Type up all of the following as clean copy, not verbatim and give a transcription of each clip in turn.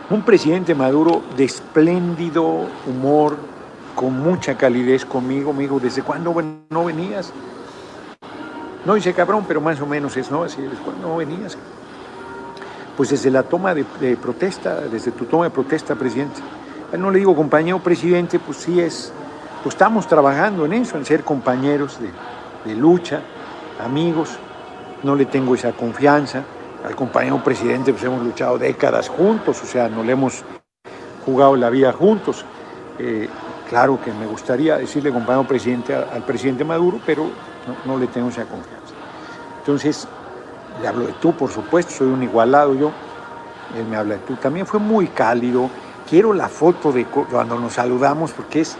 Un presidente Maduro de espléndido humor, con mucha calidez conmigo. Me dijo, ¿desde cuándo no venías? No dice cabrón, pero más o menos es, ¿no? Así, ¿desde cuándo no venías? Pues desde la toma de protesta, desde tu toma de protesta, presidente. A él no le digo compañero presidente, pues sí es, pues estamos trabajando en eso, en ser compañeros de lucha, amigos. No le tengo esa confianza. Al compañero presidente pues hemos luchado décadas juntos, o sea, nos le hemos jugado la vida juntos. Claro que me gustaría decirle compañero presidente al presidente Maduro, pero no le tengo esa confianza. Entonces, le hablo de tú, por supuesto, soy un igualado yo. Él me habla de tú. También fue muy cálido. Quiero la foto de cuando nos saludamos porque es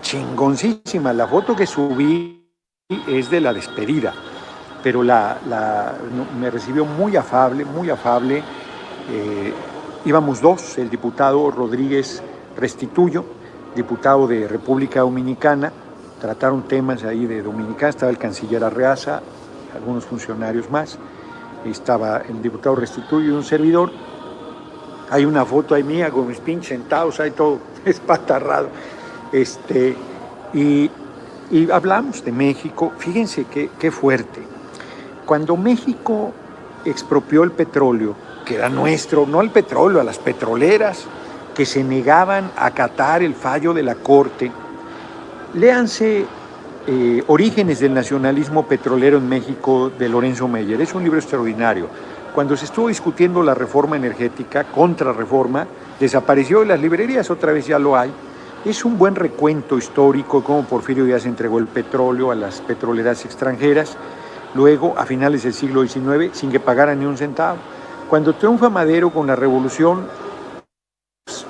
chingoncísima. La foto que subí es de la despedida, pero me recibió muy afable, muy afable. Íbamos dos, el diputado Rodríguez Restituyo, diputado de República Dominicana, trataron temas ahí de Dominicana, estaba el canciller Arreaza, algunos funcionarios más, estaba el diputado Restituyo y un servidor. Hay una foto ahí mía con mis pinches sentados, ahí todo espatarrado. Y hablamos de México. Fíjense qué fuerte. Cuando México expropió el petróleo, que era nuestro, no el petróleo, a las petroleras, que se negaban a acatar el fallo de la Corte, léanse Orígenes del nacionalismo petrolero en México de Lorenzo Meyer. Es un libro extraordinario. Cuando se estuvo discutiendo la reforma energética, contrarreforma, desapareció de las librerías, otra vez ya lo hay. Es un buen recuento histórico de cómo Porfirio Díaz entregó el petróleo a las petroleras extranjeras, luego a finales del siglo XIX, sin que pagaran ni un centavo. Cuando triunfa Madero con la revolución,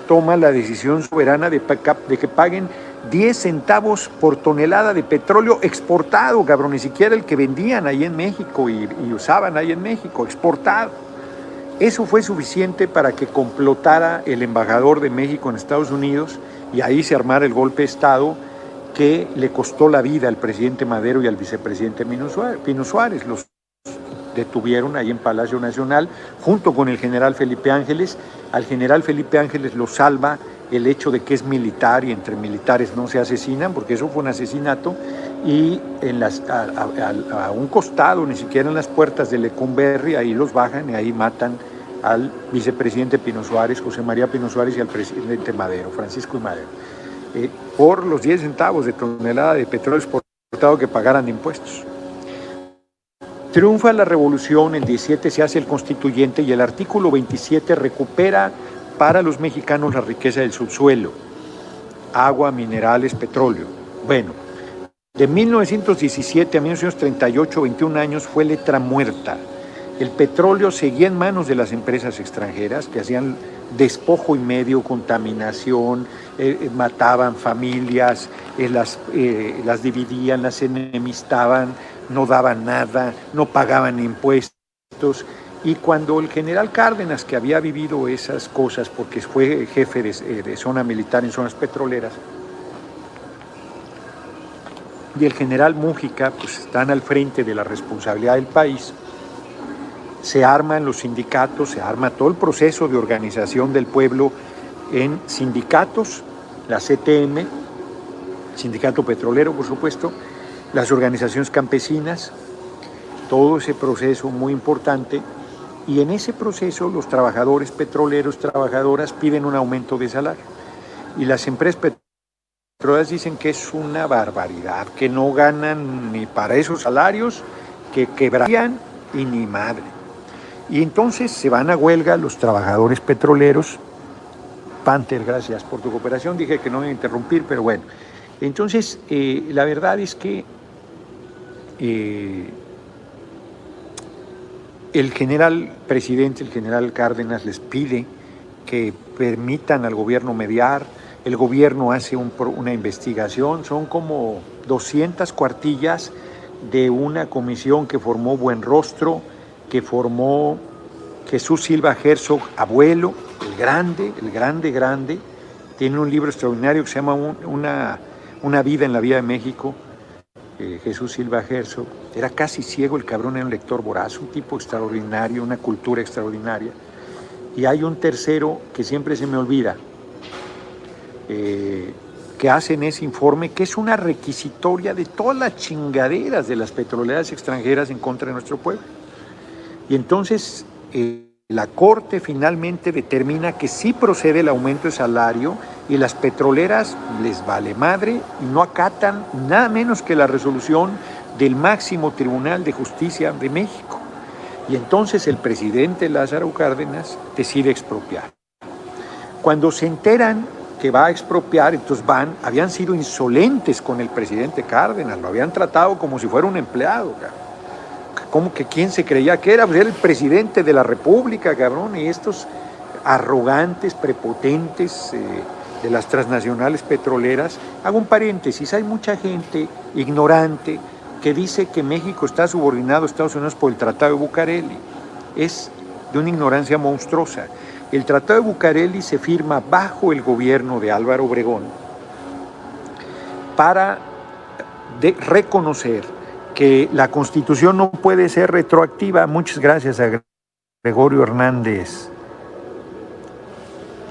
toma la decisión soberana de que paguen 10 centavos por tonelada de petróleo exportado, cabrón, ni siquiera el que vendían ahí en México y usaban ahí en México, exportado. Eso fue suficiente para que complotara el embajador de México en Estados Unidos y ahí se armara el golpe de Estado que le costó la vida al presidente Madero y al vicepresidente Pino Suárez. Los detuvieron ahí en Palacio Nacional junto con el general Felipe Ángeles. Al general Felipe Ángeles lo salva el hecho de que es militar y entre militares no se asesinan, porque eso fue un asesinato, y a un costado, ni siquiera en las puertas de Lecumberri, ahí los bajan y ahí matan al vicepresidente Pino Suárez, José María Pino Suárez, y al presidente Madero, Francisco y Madero, por los 10 centavos de tonelada de petróleo exportado que pagaran de impuestos. Triunfa la revolución, el 17 se hace el constituyente y el artículo 27 recupera para los mexicanos la riqueza del subsuelo, agua, minerales, petróleo. Bueno, de 1917 a 1938, 21 años, fue letra muerta. El petróleo seguía en manos de las empresas extranjeras que hacían despojo y medio, contaminación, mataban familias, las dividían, las enemistaban, no daban nada, no pagaban impuestos. Y cuando el general Cárdenas, que había vivido esas cosas porque fue jefe de zona militar en zonas petroleras, y el general Mújica, pues están al frente de la responsabilidad del país, se arman los sindicatos, se arma todo el proceso de organización del pueblo en sindicatos, la CTM, Sindicato Petrolero, por supuesto, las organizaciones campesinas, todo ese proceso muy importante. Y en ese proceso los trabajadores petroleros, trabajadoras piden un aumento de salario. Y las empresas petroleras dicen que es una barbaridad, que no ganan ni para esos salarios, que quebrarían y ni madre. Y entonces se van a huelga los trabajadores petroleros. Panther, gracias por tu cooperación. Dije que no me iba a interrumpir, pero bueno. Entonces, la verdad es que el general presidente, el general Cárdenas, les pide que permitan al gobierno mediar. El gobierno hace una investigación, son como 200 cuartillas de una comisión que formó Buenrostro, que formó Jesús Silva Herzog, abuelo, el grande, tiene un libro extraordinario que se llama Una vida en la vida de México. Jesús Silva Herzog, era casi ciego el cabrón, era un lector voraz, un tipo extraordinario, una cultura extraordinaria. Y hay un tercero que siempre se me olvida, que hacen ese informe, que es una requisitoria de todas las chingaderas de las petroleras extranjeras en contra de nuestro pueblo. Y entonces la Corte finalmente determina que sí procede el aumento de salario y las petroleras les vale madre y no acatan nada menos que la resolución del máximo Tribunal de Justicia de México. Y entonces el presidente Lázaro Cárdenas decide expropiar. Cuando se enteran que va a expropiar, entonces habían sido insolentes con el presidente Cárdenas, lo habían tratado como si fuera un empleado, cabrón. ¿Cómo que quién se creía que era? Pues era el presidente de la República, cabrón, y estos arrogantes, prepotentes de las transnacionales petroleras. Hago un paréntesis, hay mucha gente ignorante que dice que México está subordinado a Estados Unidos por el Tratado de Bucareli. Es de una ignorancia monstruosa. El Tratado de Bucareli se firma bajo el gobierno de Álvaro Obregón para reconocer que la Constitución no puede ser retroactiva. Muchas gracias a Gregorio Hernández.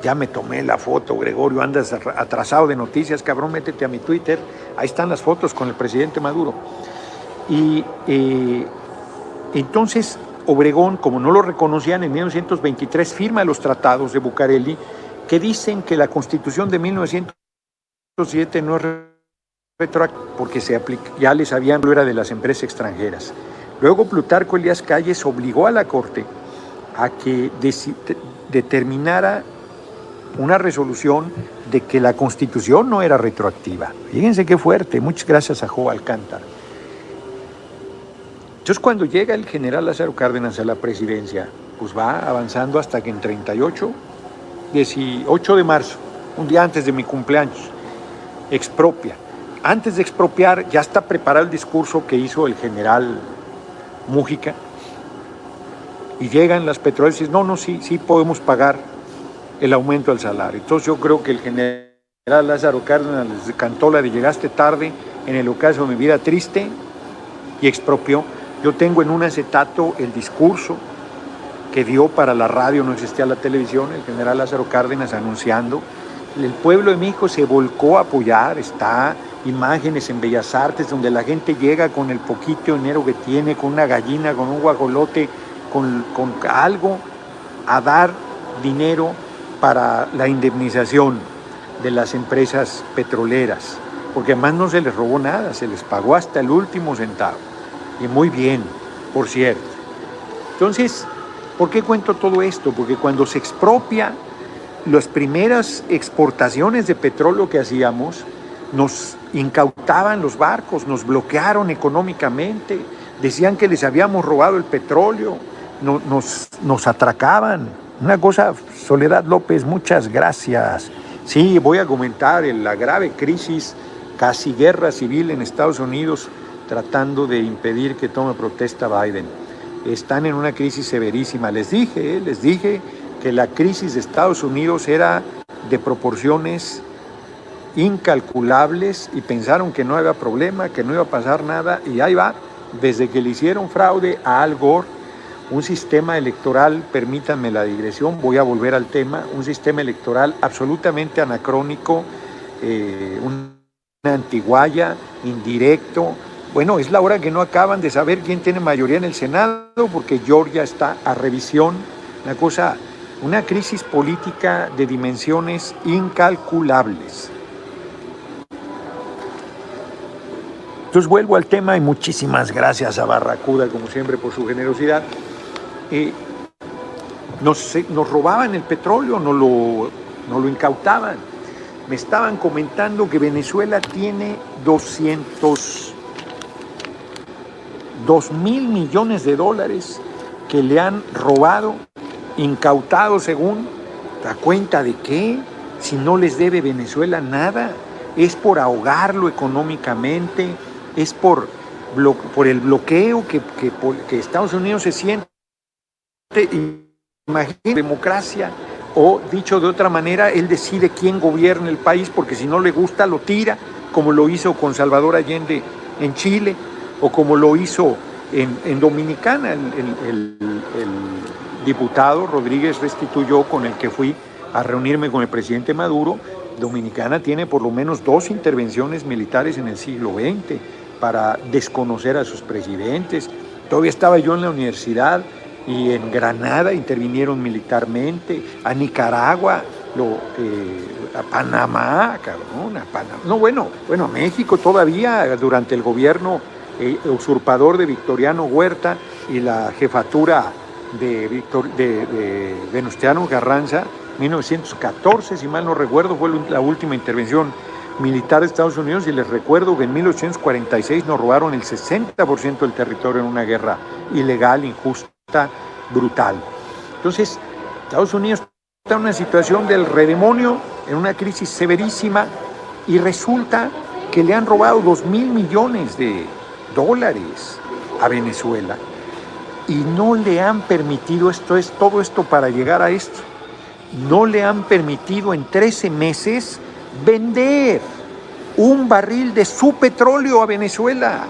Ya me tomé la foto, Gregorio, andas atrasado de noticias, cabrón, métete a mi Twitter, ahí están las fotos con el presidente Maduro. Y entonces Obregón, como no lo reconocían, en 1923 firma los tratados de Bucareli que dicen que la Constitución de 1907 no es retroactiva porque ya les habían, era de las empresas extranjeras. Luego Plutarco Elías Calles obligó a la Corte a que determinara una resolución de que la Constitución no era retroactiva. Fíjense qué fuerte, muchas gracias a Jo Alcántara. Entonces cuando llega el general Lázaro Cárdenas a la presidencia, pues va avanzando hasta que en 18 de marzo, un día antes de mi cumpleaños, expropia. Antes de expropiar ya está preparado el discurso que hizo el general Mújica y llegan las petroleras y dicen, no, sí podemos pagar el aumento del salario. Entonces yo creo que el general Lázaro Cárdenas les cantó la de llegaste tarde en el ocaso de mi vida triste y expropió. Yo tengo en un acetato el discurso que dio para la radio, no existía la televisión, el general Lázaro Cárdenas anunciando. El pueblo de México se volcó a apoyar, está imágenes en Bellas Artes donde la gente llega con el poquito dinero que tiene, con una gallina, con un guajolote, con algo, a dar dinero para la indemnización de las empresas petroleras, porque además no se les robó nada, se les pagó hasta el último centavo. Y muy bien, por cierto. Entonces, ¿por qué cuento todo esto? Porque cuando se expropia, las primeras exportaciones de petróleo que hacíamos, nos incautaban los barcos, nos bloquearon económicamente, decían que les habíamos robado el petróleo, nos atracaban. Una cosa, Soledad López, muchas gracias. Sí, voy a comentar la grave crisis, casi guerra civil en Estados Unidos, tratando de impedir que tome protesta Biden. Están en una crisis severísima. Les dije que la crisis de Estados Unidos era de proporciones incalculables y pensaron que no había problema, que no iba a pasar nada, y ahí va, desde que le hicieron fraude a Al Gore, un sistema electoral, permítanme la digresión, voy a volver al tema, un sistema electoral absolutamente anacrónico, una antiguaya, indirecto. Bueno, es la hora que no acaban de saber quién tiene mayoría en el Senado, porque Georgia está a revisión, una crisis política de dimensiones incalculables. Entonces vuelvo al tema y muchísimas gracias a Barracuda, como siempre, por su generosidad. Nos robaban el petróleo, nos lo incautaban. Me estaban comentando que Venezuela tiene 2.000 millones de dólares que le han robado, incautado según, ¿a cuenta de qué? Si no les debe Venezuela nada, es por ahogarlo económicamente, es por el bloqueo que Estados Unidos se siente. Imagínate, democracia, o dicho de otra manera, él decide quién gobierna el país, porque si no le gusta lo tira, como lo hizo con Salvador Allende en Chile, o como lo hizo en Dominicana, diputado Rodríguez Restituyó, con el que fui a reunirme con el presidente Maduro, Dominicana tiene por lo menos 2 intervenciones militares en el siglo XX para desconocer a sus presidentes. Todavía estaba yo en la universidad y en Granada intervinieron militarmente, a Nicaragua, a Panamá, cabrón, a Panamá. No, bueno, a México todavía durante el gobierno usurpador de Victoriano Huerta y la jefatura de Venustiano Carranza, 1914, si mal no recuerdo, fue la última intervención militar de Estados Unidos, y les recuerdo que en 1846 nos robaron el 60% del territorio en una guerra ilegal, injusta, brutal. Entonces, Estados Unidos está en una situación del redemonio, en una crisis severísima, y resulta que le han robado $2,000 millones a Venezuela, y no le han permitido, todo esto para llegar a esto, no le han permitido en 13 meses vender un barril de su petróleo a Venezuela.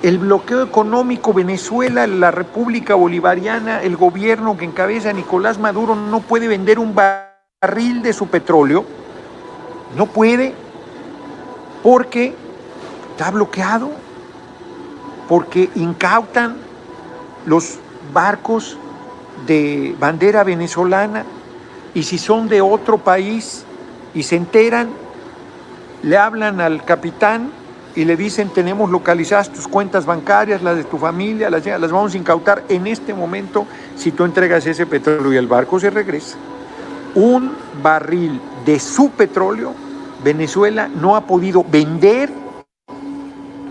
El bloqueo económico, Venezuela, la República Bolivariana, el gobierno que encabeza Nicolás Maduro no puede vender un barril de su petróleo, no puede, porque está bloqueado, porque incautan los barcos de bandera venezolana, y si son de otro país y se enteran, le hablan al capitán y le dicen: tenemos localizadas tus cuentas bancarias, las de tu familia, las vamos a incautar en este momento si tú entregas ese petróleo, y el barco se regresa. Un barril de su petróleo Venezuela no ha podido vender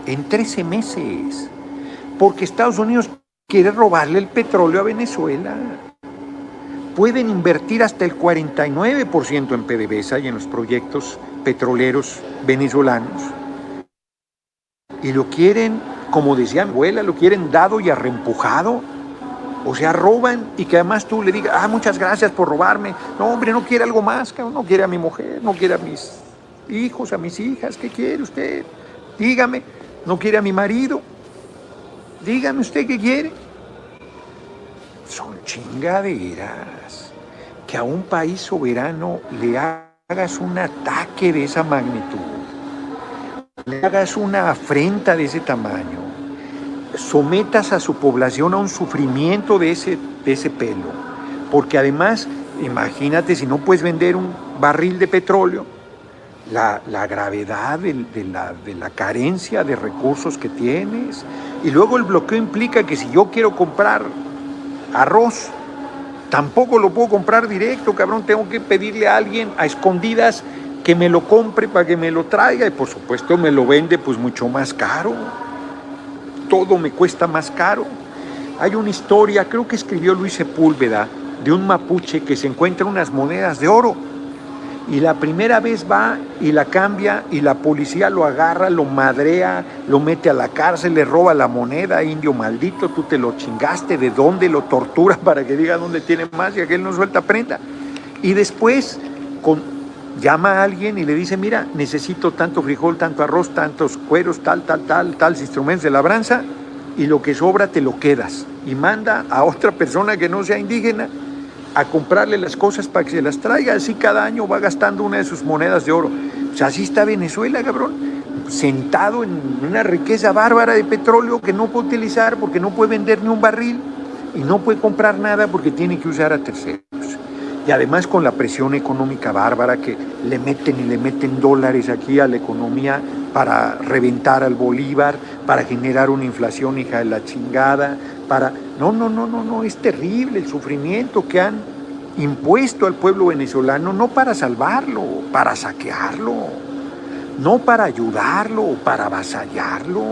en 13 meses, porque Estados Unidos quiere robarle el petróleo a Venezuela. Pueden invertir hasta el 49% en PDVSA y en los proyectos petroleros venezolanos, y lo quieren, como decía mi abuela, lo quieren dado y arrempujado. O sea, roban, y que además tú le digas: muchas gracias por robarme. No, hombre, no quiere algo más, no quiere a mi mujer, no quiere a mis hijos, a mis hijas. ¿Qué quiere usted? Dígame. No quiere a mi marido. Dígame usted qué quiere. Son chingaderas. Que a un país soberano le hagas un ataque de esa magnitud, le hagas una afrenta de ese tamaño, sometas a su población a un sufrimiento de ese pelo, porque además, imagínate, si no puedes vender un barril de petróleo, la gravedad de la carencia de recursos que tienes, y luego el bloqueo implica que si yo quiero comprar arroz, tampoco lo puedo comprar directo, cabrón, tengo que pedirle a alguien a escondidas que me lo compre para que me lo traiga, y por supuesto me lo vende pues mucho más caro. Todo me cuesta más caro. Hay una historia, creo que escribió Luis Sepúlveda, de un mapuche que se encuentra unas monedas de oro, y la primera vez va y la cambia, y la policía lo agarra, lo madrea, lo mete a la cárcel, le roba la moneda. Indio maldito, tú te lo chingaste, ¿de dónde? Lo tortura para que diga dónde tiene más, y aquel no suelta prenda. Y después llama a alguien y le dice: mira, necesito tanto frijol, tanto arroz, tantos cueros, tales instrumentos de labranza, y lo que sobra te lo quedas. Y manda a otra persona que no sea indígena a comprarle las cosas para que se las traiga. Así cada año va gastando una de sus monedas de oro. O sea, así está Venezuela, cabrón, sentado en una riqueza bárbara de petróleo que no puede utilizar porque no puede vender ni un barril, y no puede comprar nada porque tiene que usar a terceros. Y además con la presión económica bárbara, que le meten dólares aquí a la economía para reventar al bolívar, para generar una inflación hija de la chingada, No, es terrible el sufrimiento que han impuesto al pueblo venezolano, no para salvarlo, para saquearlo, no para ayudarlo, para avasallarlo.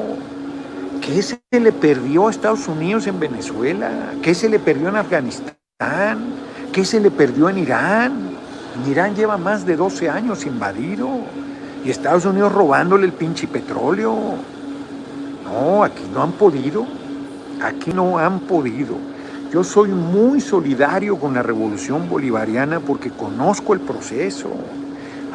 ¿Qué se le perdió a Estados Unidos en Venezuela? ¿Qué se le perdió en Afganistán? ¿Qué se le perdió en Irán? En Irán lleva más de 12 años invadido, y Estados Unidos robándole el pinche petróleo. No, aquí no han podido. Yo soy muy solidario con la revolución bolivariana porque conozco el proceso.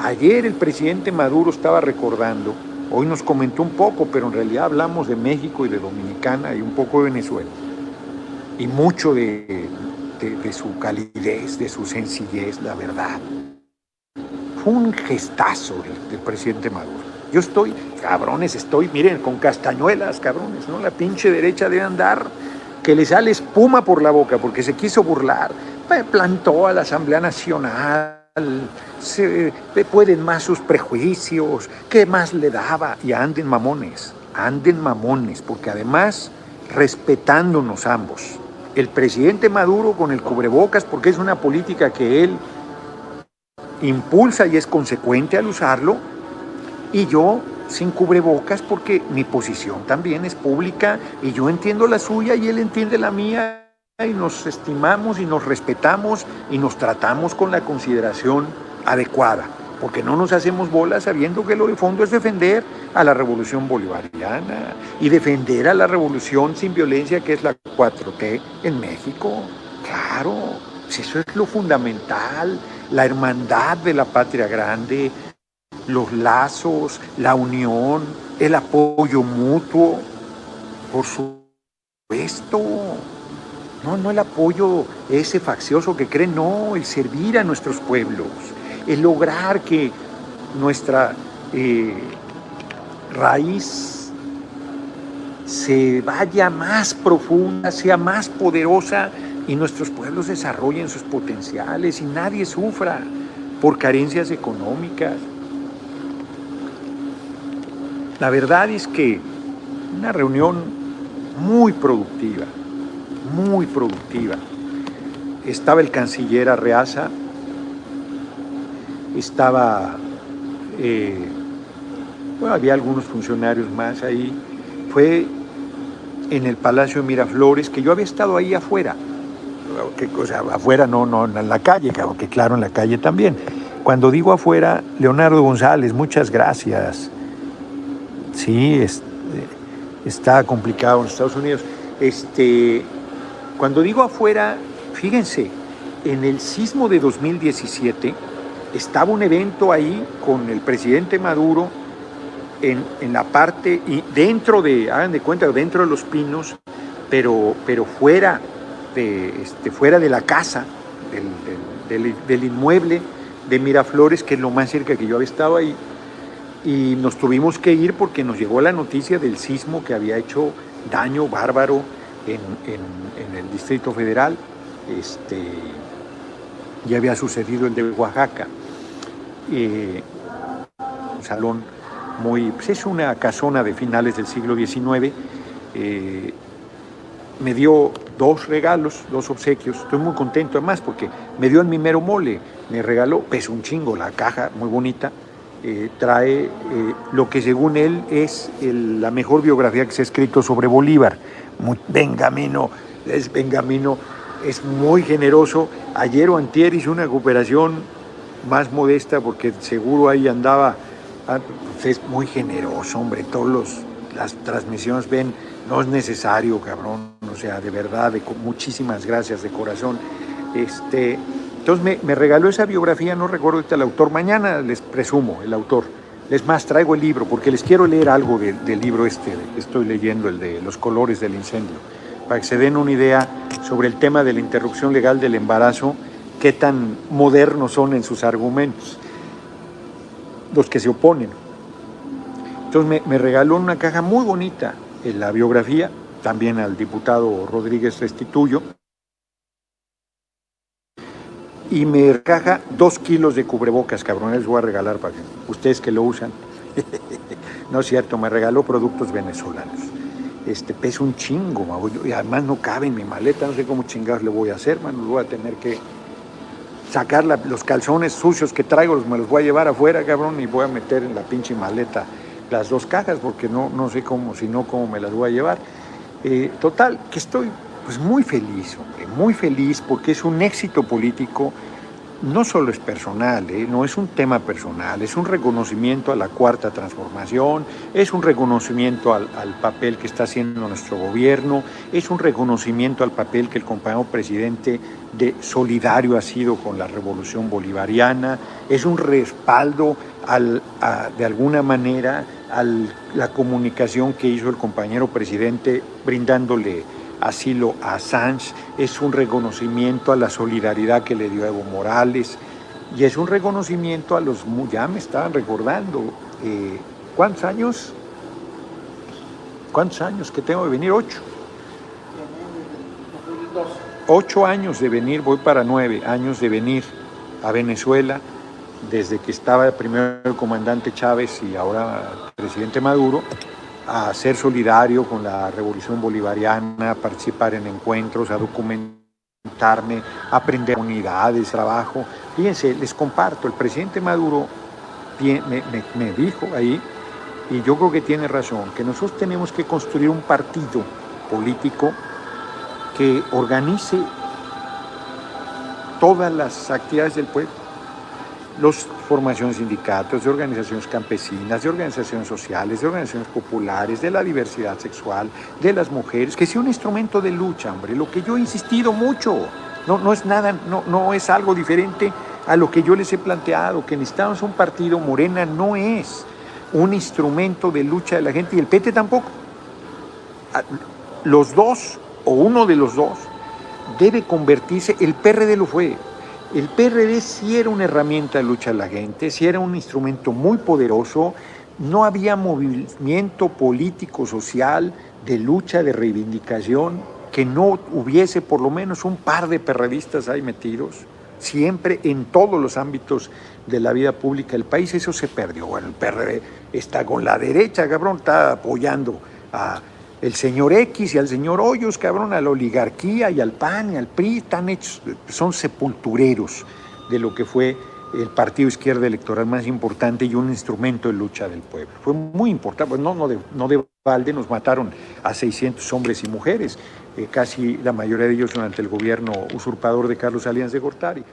Ayer el presidente Maduro estaba recordando, hoy nos comentó un poco, pero en realidad hablamos de México y de Dominicana y un poco de Venezuela, y mucho de de su calidez, de su sencillez, la verdad. Fue un gestazo del presidente Maduro. Yo estoy, cabrones, miren, con castañuelas, cabrones, ¿no? La pinche derecha debe andar que le sale espuma por la boca porque se quiso burlar. Plantó a la Asamblea Nacional, pueden más sus prejuicios, ¿qué más le daba? Y anden mamones, porque además respetándonos ambos. El presidente Maduro con el cubrebocas porque es una política que él impulsa y es consecuente al usarlo, y yo sin cubrebocas porque mi posición también es pública y yo entiendo la suya y él entiende la mía y nos estimamos y nos respetamos y nos tratamos con la consideración adecuada, porque no nos hacemos bolas sabiendo que lo de fondo es defender a la revolución bolivariana y defender a la revolución sin violencia que es la 4T en México. Claro, pues eso es lo fundamental, la hermandad de la patria grande, los lazos, la unión, el apoyo mutuo, por supuesto. No el apoyo ese faccioso que creen, no, el servir a nuestros pueblos, el lograr que nuestra raíz se vaya más profunda, sea más poderosa y nuestros pueblos desarrollen sus potenciales y nadie sufra por carencias económicas. La verdad es que una reunión muy productiva. Estaba el canciller Arreaza, estaba, había algunos funcionarios más ahí. Fue en el Palacio de Miraflores, que yo había estado ahí afuera, afuera no en la calle, que claro, en la calle también. Cuando digo afuera, Leonardo González, muchas gracias. Sí, está complicado en Estados Unidos. Cuando digo afuera, fíjense, en el sismo de 2017 estaba un evento ahí con el presidente Maduro en la parte, y hagan de cuenta, dentro de Los Pinos, pero fuera de la casa, del inmueble de Miraflores, que es lo más cerca que yo había estado ahí. Y nos tuvimos que ir porque nos llegó la noticia del sismo que había hecho daño bárbaro en el Distrito Federal. Ya había sucedido el de Oaxaca. Un salón pues es una casona de finales del siglo XIX. Me dio 2 regalos, 2 obsequios. Estoy muy contento además porque me dio en mi mero mole. Me regaló, pesa un chingo la caja, muy bonita. Trae lo que según él es la mejor biografía que se ha escrito sobre Bolívar. Benjamino es muy generoso. Ayer o antier hizo una cooperación más modesta porque seguro ahí andaba. Pues es muy generoso, hombre. Las transmisiones ven, no es necesario, cabrón. O sea, de verdad, muchísimas gracias de corazón. Entonces me regaló esa biografía, no recuerdo ahorita el autor, mañana les presumo el autor. Es más, traigo el libro, porque les quiero leer algo del libro estoy leyendo, el de Los colores del incendio, para que se den una idea sobre el tema de la interrupción legal del embarazo, qué tan modernos son en sus argumentos, los que se oponen. Entonces me regaló una caja muy bonita en la biografía, también al diputado Rodríguez Restituyo, y me caja 2 kilos de cubrebocas, cabrones, les voy a regalar para que ustedes que lo usan. No es cierto, me regaló productos venezolanos. Pesa un chingo, y además no cabe en mi maleta, no sé cómo chingados le voy a hacer, mano, voy a tener que sacar los calzones sucios que traigo, me los voy a llevar afuera, cabrón, y voy a meter en la pinche maleta las 2 cajas, porque no sé cómo, si no, cómo me las voy a llevar. Total, que estoy pues muy feliz, hombre, muy feliz, porque es un éxito político, no solo es personal, no es un tema personal, es un reconocimiento a la Cuarta Transformación, es un reconocimiento al papel que está haciendo nuestro gobierno, es un reconocimiento al papel que el compañero presidente solidario ha sido con la Revolución Bolivariana, es un respaldo de alguna manera a la comunicación que hizo el compañero presidente brindándole asilo a Assange, es un reconocimiento a la solidaridad que le dio Evo Morales y es un reconocimiento a los, ya me estaban recordando, ¿cuántos años? ¿Cuántos años que tengo de venir? 8. 8 años de venir, voy para 9 años de venir a Venezuela, desde que estaba primero el comandante Chávez y ahora el presidente Maduro, a ser solidario con la revolución bolivariana, a participar en encuentros, a documentarme, a aprender unidades, trabajo. Fíjense, les comparto, el presidente Maduro me dijo ahí, y yo creo que tiene razón, que nosotros tenemos que construir un partido político que organice todas las actividades del pueblo, las formaciones de sindicatos, de organizaciones campesinas, de organizaciones sociales, de organizaciones populares, de la diversidad sexual, de las mujeres, que sea un instrumento de lucha, hombre, lo que yo he insistido mucho, no es nada, no es algo diferente a lo que yo les he planteado, que necesitamos un partido. Morena no es un instrumento de lucha de la gente y el PT tampoco. Los dos, o uno de los dos, debe convertirse, el PRD lo fue. El PRD sí era una herramienta de lucha de la gente, sí era un instrumento muy poderoso, no había movimiento político, social, de lucha, de reivindicación, que no hubiese por lo menos un par de perredistas ahí metidos, siempre en todos los ámbitos de la vida pública del país. Eso se perdió. Bueno, el PRD está con la derecha, cabrón, está apoyando a el señor X y al señor Hoyos, cabrón, a la oligarquía y al PAN y al PRI, están hechos, son sepultureros de lo que fue el partido izquierda electoral más importante y un instrumento de lucha del pueblo. Fue muy importante, pues no de balde nos mataron a 600 hombres y mujeres, casi la mayoría de ellos durante el gobierno usurpador de Carlos Salinas de Gortari.